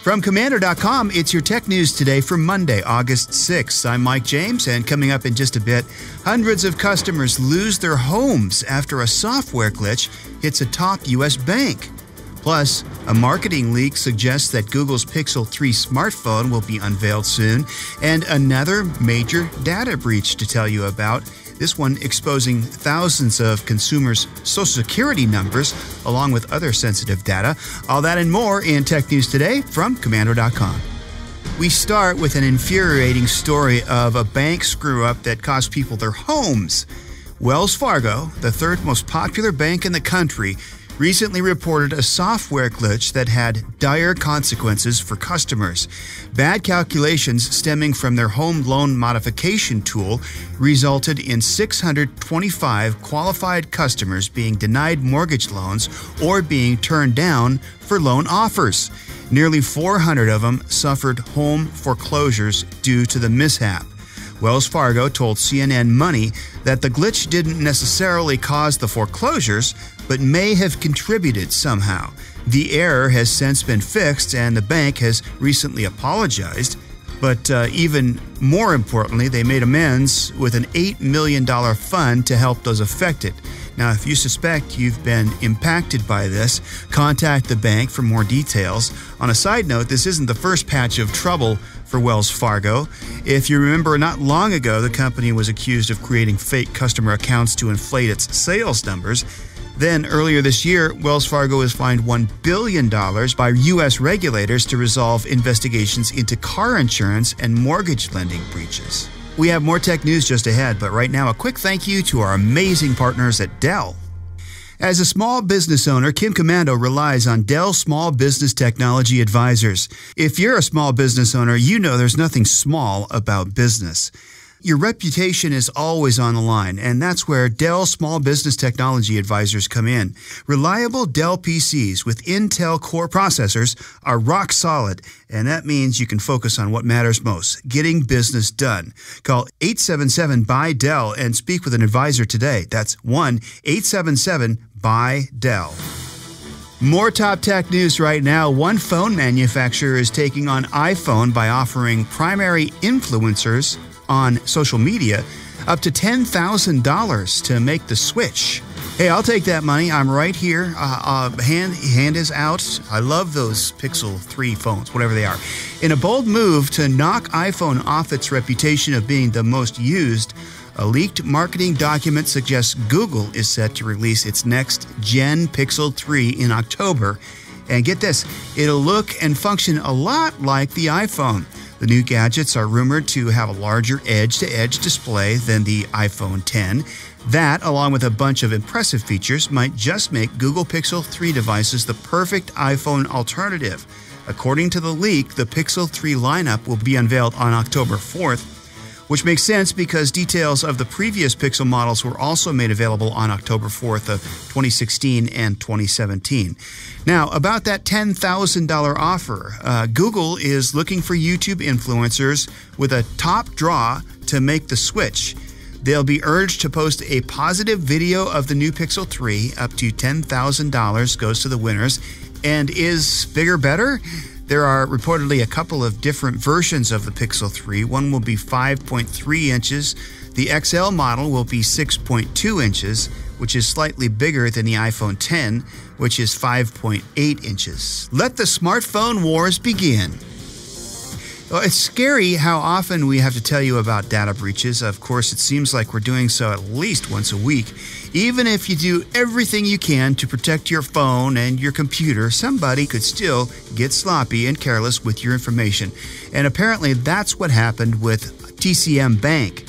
From Commander.com, it's your tech news today for Monday, August 6th. I'm Mike James, and coming up in just a bit, hundreds of customers lose their homes after a software glitch hits a top U.S. bank. Plus, a marketing leak suggests that Google's Pixel 3 smartphone will be unveiled soon, and another major data breach to tell you about. This one exposing thousands of consumers' Social Security numbers, along with other sensitive data. All that and more in Tech News Today from Commando.com. We start with an infuriating story of a bank screw-up that cost people their homes. Wells Fargo, the third most popular bank in the country, recently reported a software glitch that had dire consequences for customers. Bad calculations stemming from their home loan modification tool resulted in 625 qualified customers being denied mortgage loans or being turned down for loan offers. Nearly 400 of them suffered home foreclosures due to the mishap. Wells Fargo told CNN Money that the glitch didn't necessarily cause the foreclosures, but may have contributed somehow. The error has since been fixed, and the bank has recently apologized. But even more importantly, they made amends with an $8 million fund to help those affected. Now, if you suspect you've been impacted by this, contact the bank for more details. On a side note, this isn't the first patch of trouble for Wells Fargo. If you remember, not long ago, the company was accused of creating fake customer accounts to inflate its sales numbers. Then, earlier this year, Wells Fargo was fined $1 billion by U.S. regulators to resolve investigations into car insurance and mortgage lending breaches. We have more tech news just ahead, but right now, a quick thank you to our amazing partners at Dell. As a small business owner, Kim Commando relies on Dell Small Business Technology Advisors. If you're a small business owner, you know there's nothing small about business. Your reputation is always on the line, and that's where Dell Small Business Technology Advisors come in. Reliable Dell PCs with Intel Core processors are rock solid, and that means you can focus on what matters most, getting business done. Call 877-BUY-DELL and speak with an advisor today. That's 1-877-BUY-DELL. More top tech news right now. One phone manufacturer is taking on iPhone by offering primary influencers on social media up to $10,000 to make the switch. Hey, I'll take that money. I'm right here. Hand is out. I love those Pixel 3 phones, whatever they are. In a bold move to knock iPhone off its reputation of being the most used, a leaked marketing document suggests Google is set to release its next Gen Pixel 3 in October. And get this, it'll look and function a lot like the iPhone. The new gadgets are rumored to have a larger edge-to-edge display than the iPhone X. That, along with a bunch of impressive features, might just make Google Pixel 3 devices the perfect iPhone alternative. According to the leak, the Pixel 3 lineup will be unveiled on October 4th, which makes sense because details of the previous Pixel models were also made available on October 4th of 2016 and 2017. Now, about that $10,000 offer, Google is looking for YouTube influencers with a top draw to make the switch. They'll be urged to post a positive video of the new Pixel 3. Up to $10,000 goes to the winners. And is bigger better? There are reportedly a couple of different versions of the Pixel 3. One will be 5.3 inches. The XL model will be 6.2 inches, which is slightly bigger than the iPhone X, which is 5.8 inches. Let the smartphone wars begin. Well, it's scary how often we have to tell you about data breaches. Of course, it seems like we're doing so at least once a week. Even if you do everything you can to protect your phone and your computer, somebody could still get sloppy and careless with your information. And apparently that's what happened with TCM Bank.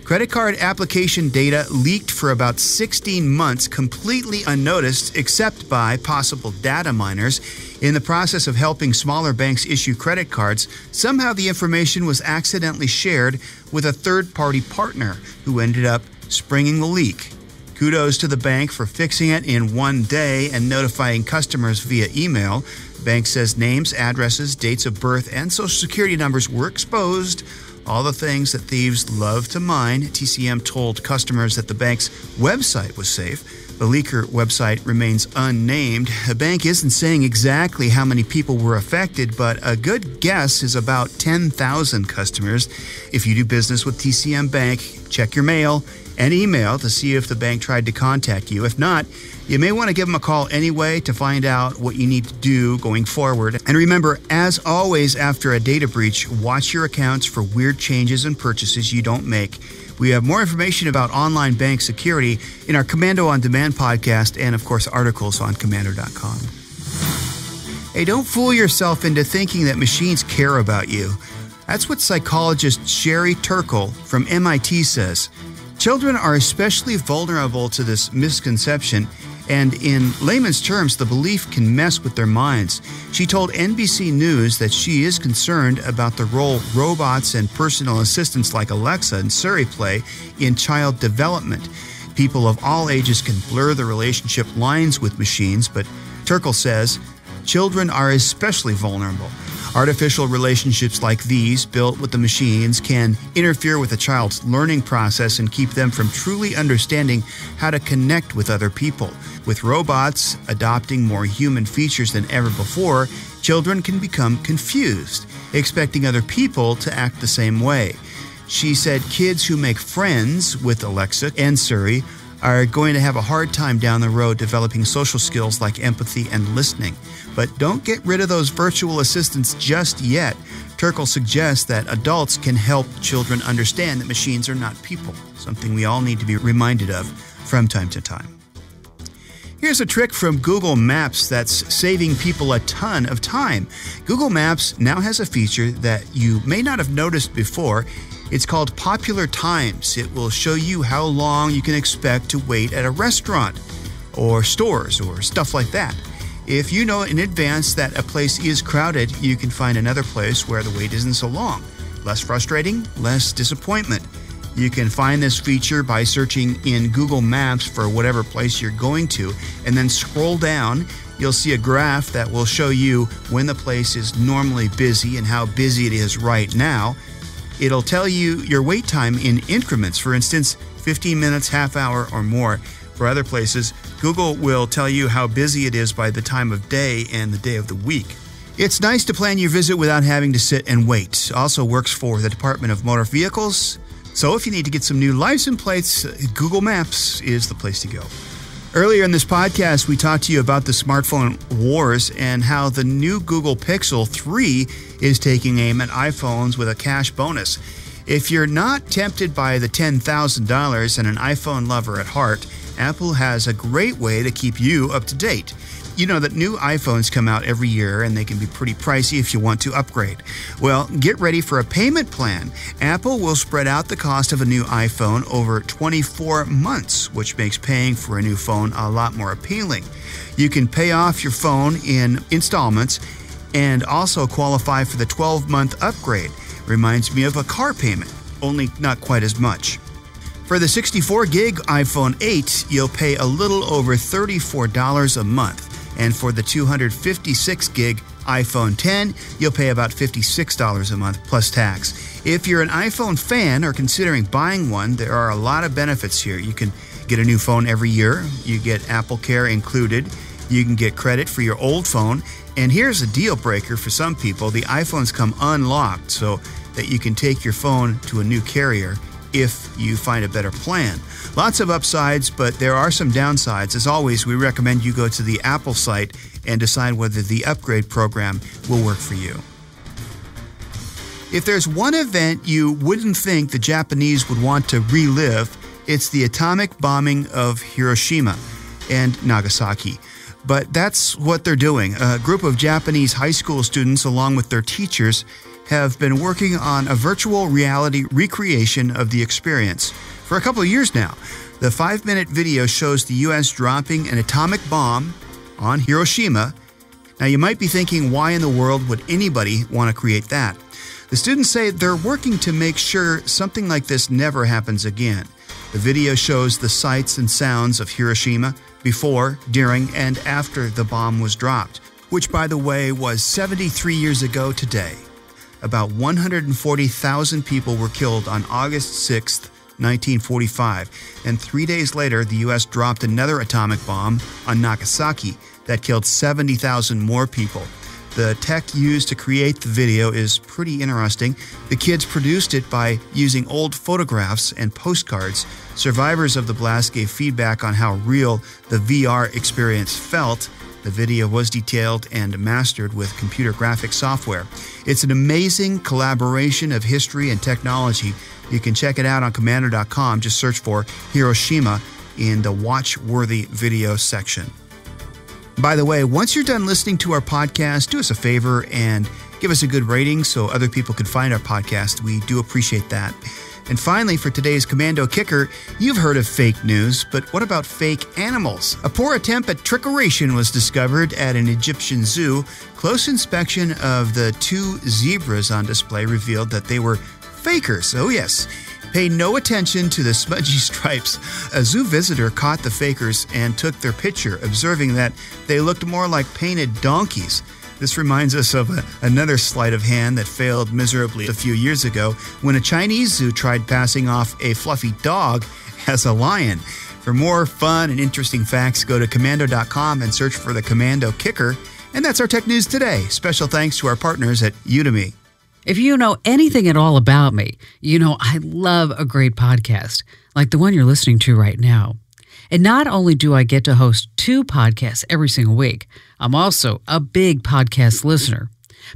Credit card application data leaked for about 16 months completely unnoticed except by possible data miners. In the process of helping smaller banks issue credit cards, somehow the information was accidentally shared with a third-party partner who ended up springing the leak. Kudos to the bank for fixing it in one day and notifying customers via email. The bank says names, addresses, dates of birth, and Social Security numbers were exposed. All the things that thieves love to mine. TCM told customers that the bank's website was safe. The leaker website remains unnamed. The bank isn't saying exactly how many people were affected, but a good guess is about 10,000 customers. If you do business with TCM Bank, check your mail and email to see if the bank tried to contact you. If not, you may want to give them a call anyway to find out what you need to do going forward. And remember, as always, after a data breach, watch your accounts for weird changes and purchases you don't make. We have more information about online bank security in our Commando On Demand podcast and, of course, articles on Commando.com. Hey, don't fool yourself into thinking that machines care about you. That's what psychologist Sherry Turkle from MIT says. Children are especially vulnerable to this misconception, and in layman's terms, the belief can mess with their minds. She told NBC News that she is concerned about the role robots and personal assistants like Alexa and Siri play in child development. People of all ages can blur the relationship lines with machines, but Turkle says children are especially vulnerable. Artificial relationships like these, built with the machines, can interfere with a child's learning process and keep them from truly understanding how to connect with other people. With robots adopting more human features than ever before, children can become confused, expecting other people to act the same way. She said kids who make friends with Alexa and Siri are going to have a hard time down the road developing social skills like empathy and listening. But don't get rid of those virtual assistants just yet. Turkle suggests that adults can help children understand that machines are not people, something we all need to be reminded of from time to time. Here's a trick from Google Maps that's saving people a ton of time. Google Maps now has a feature that you may not have noticed before. It's called Popular Times. It will show you how long you can expect to wait at a restaurant or stores or stuff like that. If you know in advance that a place is crowded, you can find another place where the wait isn't so long. Less frustrating, less disappointment. You can find this feature by searching in Google Maps for whatever place you're going to, and then scroll down. You'll see a graph that will show you when the place is normally busy and how busy it is right now. It'll tell you your wait time in increments, for instance, 15 minutes, half hour, or more. For other places, Google will tell you how busy it is by the time of day and the day of the week. It's nice to plan your visit without having to sit and wait. Also works for the Department of Motor Vehicles. So if you need to get some new license plates, Google Maps is the place to go. Earlier in this podcast, we talked to you about the smartphone wars and how the new Google Pixel 3 is taking aim at iPhones with a cash bonus. If you're not tempted by the $10,000 and an iPhone lover at heart, Apple has a great way to keep you up to date. You know that new iPhones come out every year and they can be pretty pricey if you want to upgrade. Well, get ready for a payment plan. Apple will spread out the cost of a new iPhone over 24 months, which makes paying for a new phone a lot more appealing. You can pay off your phone in installments and also qualify for the 12-month upgrade. Reminds me of a car payment, only not quite as much. For the 64 gig iPhone 8, you'll pay a little over $34 a month. And for the 256 gig iPhone 10, you'll pay about $56 a month plus tax. If you're an iPhone fan or considering buying one, there are a lot of benefits here. You can get a new phone every year. You get Apple Care included. You can get credit for your old phone. And here's a deal breaker for some people. The iPhones come unlocked so that you can take your phone to a new carrier if you find a better plan. Lots of upsides, but there are some downsides. As always, we recommend you go to the Apple site and decide whether the upgrade program will work for you. If there's one event you wouldn't think the Japanese would want to relive, it's the atomic bombing of Hiroshima and Nagasaki. But that's what they're doing. A group of Japanese high school students, along with their teachers, have been working on a virtual reality recreation of the experience for a couple of years now. The 5-minute video shows the U.S. dropping an atomic bomb on Hiroshima. Now, you might be thinking, why in the world would anybody want to create that? The students say they're working to make sure something like this never happens again. The video shows the sights and sounds of Hiroshima before, during, and after the bomb was dropped, which, by the way, was 73 years ago today. About 140,000 people were killed on August 6, 1945. And 3 days later, the U.S. dropped another atomic bomb on Nagasaki that killed 70,000 more people. The tech used to create the video is pretty interesting. The kids produced it by using old photographs and postcards. Survivors of the blast gave feedback on how real the VR experience felt. The video was detailed and mastered with computer graphic software. It's an amazing collaboration of history and technology. You can check it out on Commando.com. Just search for Hiroshima in the watch-worthy video section. By the way, once you're done listening to our podcast, do us a favor and give us a good rating so other people can find our podcast. We do appreciate that. And finally, for today's Commando Kicker, you've heard of fake news, but what about fake animals? A poor attempt at trickeration was discovered at an Egyptian zoo. Close inspection of the 2 zebras on display revealed that they were fakers. Oh yes. Pay no attention to the smudgy stripes. A zoo visitor caught the fakers and took their picture, observing that they looked more like painted donkeys. This reminds us of another sleight of hand that failed miserably a few years ago when a Chinese zoo tried passing off a fluffy dog as a lion. For more fun and interesting facts, go to Commando.com and search for the Commando Kicker. And that's our Tech News today. Special thanks to our partners at Udemy. If you know anything at all about me, you know I love a great podcast, like the one you're listening to right now. And not only do I get to host 2 podcasts every single week, I'm also a big podcast listener.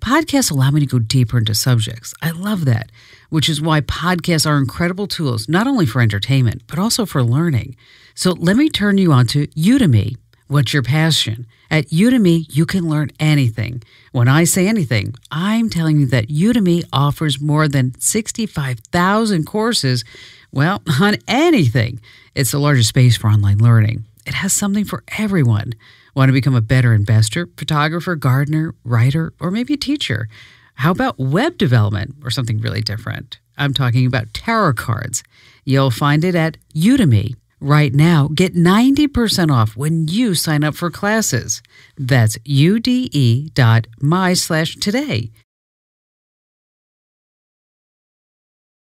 Podcasts allow me to go deeper into subjects. I love that, which is why podcasts are incredible tools, not only for entertainment, but also for learning. So let me turn you on to Udemy. What's your passion? At Udemy, you can learn anything. When I say anything, I'm telling you that Udemy offers more than 65,000 courses, well, on anything. It's the largest space for online learning. It has something for everyone. Want to become a better investor, photographer, gardener, writer, or maybe a teacher? How about web development or something really different? I'm talking about tarot cards. You'll find it at Udemy. Right now, get 90% off when you sign up for classes. That's ude.my/today.